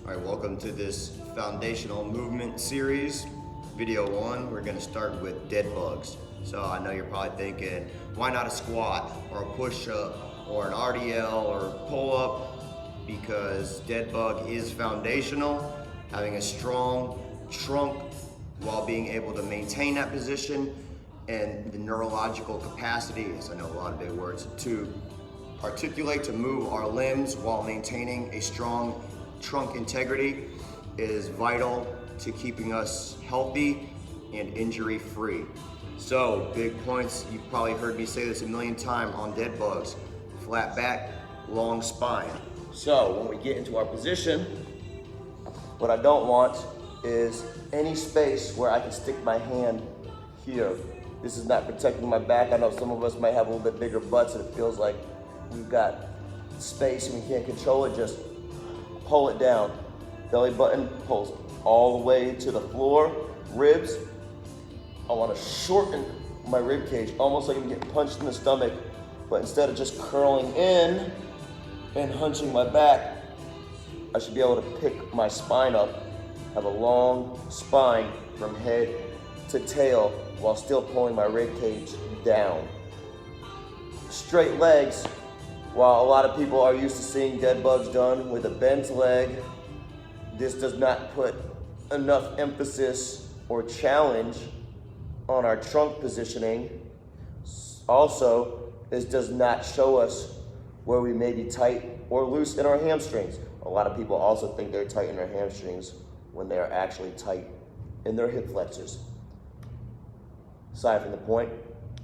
All right, welcome to this foundational movement series. Video 1, we're gonna start with dead bugs. So I know you're probably thinking, why not a squat or a push-up or an RDL or a pull-up? Because dead bug is foundational. Having a strong trunk while being able to maintain that position and the neurological capacity, as I know a lot of big words, to articulate, to move our limbs while maintaining a strong trunk integrity is vital to keeping us healthy and injury free. So big points, you've probably heard me say this a million times on dead bugs: flat back, long spine. So when we get into our position, what I don't want is any space where I can stick my hand here. This is not protecting my back. I know some of us might have a little bit bigger butts and it feels like we've got space and we can't control it. Just pull it down. Belly button pulls all the way to the floor. Ribs, I want to shorten my rib cage, almost like I'm getting punched in the stomach, but instead of just curling in and hunching my back, I should be able to pick my spine up, have a long spine from head to tail while still pulling my rib cage down. Straight legs, while a lot of people are used to seeing dead bugs done with a bent leg, this does not put enough emphasis or challenge on our trunk positioning. Also, this does not show us where we may be tight or loose in our hamstrings. A lot of people also think they're tight in their hamstrings when they are actually tight in their hip flexors. Aside from the point,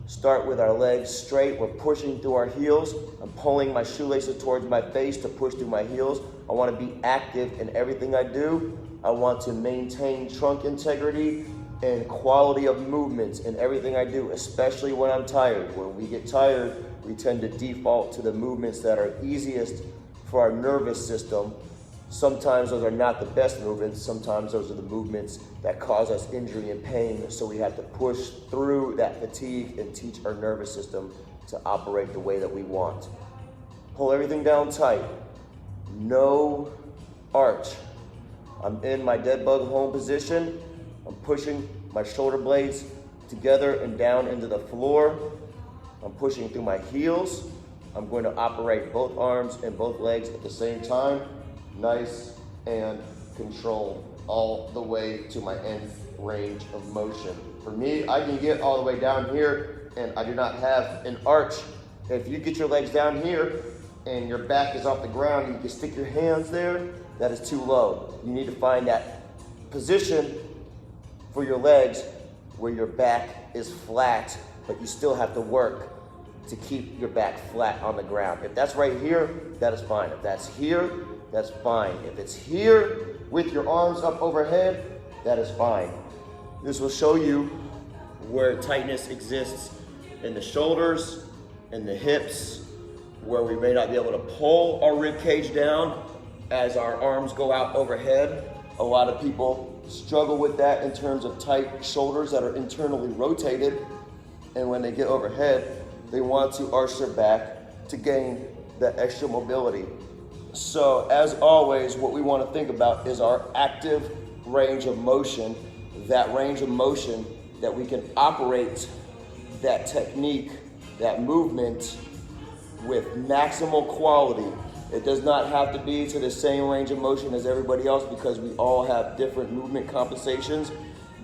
start with our legs straight. We're pushing through our heels. I'm pulling my shoelaces towards my face to push through my heels. I want to be active in everything I do. I want to maintain trunk integrity and quality of movements in everything I do, especially when I'm tired. When we get tired, we tend to default to the movements that are easiest for our nervous system. Sometimes those are not the best movements. Sometimes those are the movements that cause us injury and pain. So we have to push through that fatigue and teach our nervous system to operate the way that we want. Pull everything down tight. No arch. I'm in my dead bug home position. I'm pushing my shoulder blades together and down into the floor. I'm pushing through my heels. I'm going to operate both arms and both legs at the same time. Nice and controlled all the way to my end range of motion. For me, I can get all the way down here and I do not have an arch. If you get your legs down here and your back is off the ground, you can stick your hands there, that is too low. You need to find that position for your legs where your back is flat, but you still have to work to keep your back flat on the ground. If that's right here, that is fine. If that's here, that's fine. If it's here with your arms up overhead, that is fine. This will show you where tightness exists in the shoulders, in the hips, where we may not be able to pull our rib cage down as our arms go out overhead. A lot of people struggle with that in terms of tight shoulders that are internally rotated. And when they get overhead, they want to arch their back to gain that extra mobility. So as always, what we want to think about is our active range of motion, that range of motion that we can operate that technique, that movement with maximal quality. It does not have to be to the same range of motion as everybody else because we all have different movement compensations,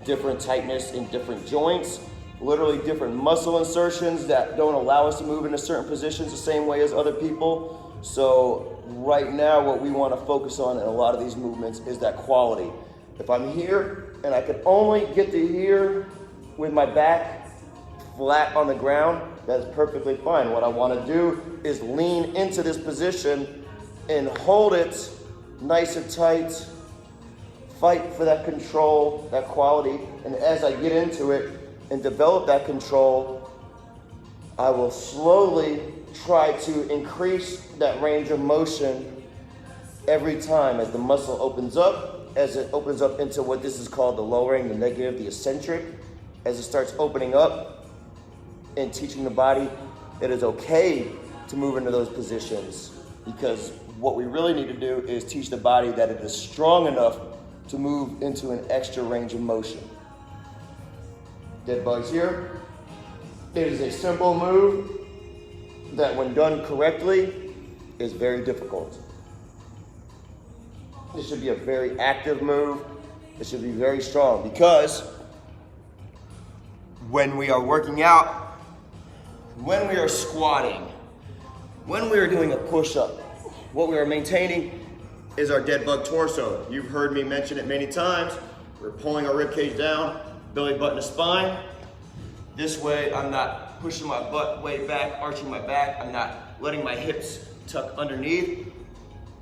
different tightness in different joints, literally different muscle insertions that don't allow us to move into certain positions the same way as other people. So right now what we want to focus on in a lot of these movements is that quality. If I'm here and I can only get to here with my back flat on the ground, that's perfectly fine. What I want to do is lean into this position and hold it nice and tight, fight for that control, that quality, and as I get into it and develop that control, I will slowly try to increase that range of motion every time as the muscle opens up, as it opens up into what this is called the lowering, the negative, the eccentric, as it starts opening up and teaching the body it is okay to move into those positions because What we really need to do is teach the body that it is strong enough to move into an extra range of motion. Dead bugs here. It is a simple move that when done correctly is very difficult. This should be a very active move. It should be very strong because when we are working out, when we are squatting, when we are doing a push-up, what we are maintaining is our dead bug torso. You've heard me mention it many times. We're pulling our ribcage down, belly button to spine. This way, I'm not pushing my butt way back, arching my back. I'm not letting my hips tuck underneath.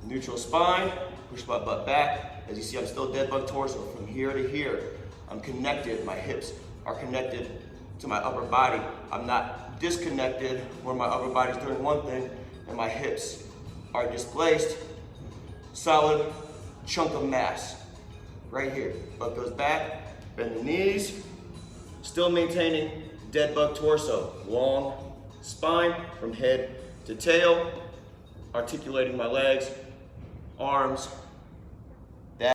Neutral spine, push my butt back. As you see, I'm still dead bug torso from here to here. I'm connected, my hips are connected to my upper body. I'm not disconnected where my upper body's doing one thing and my hips are displaced. Solid chunk of mass right here. Butt goes back, bend the knees, still maintaining dead bug torso. Long spine from head to tail, articulating my legs, arms,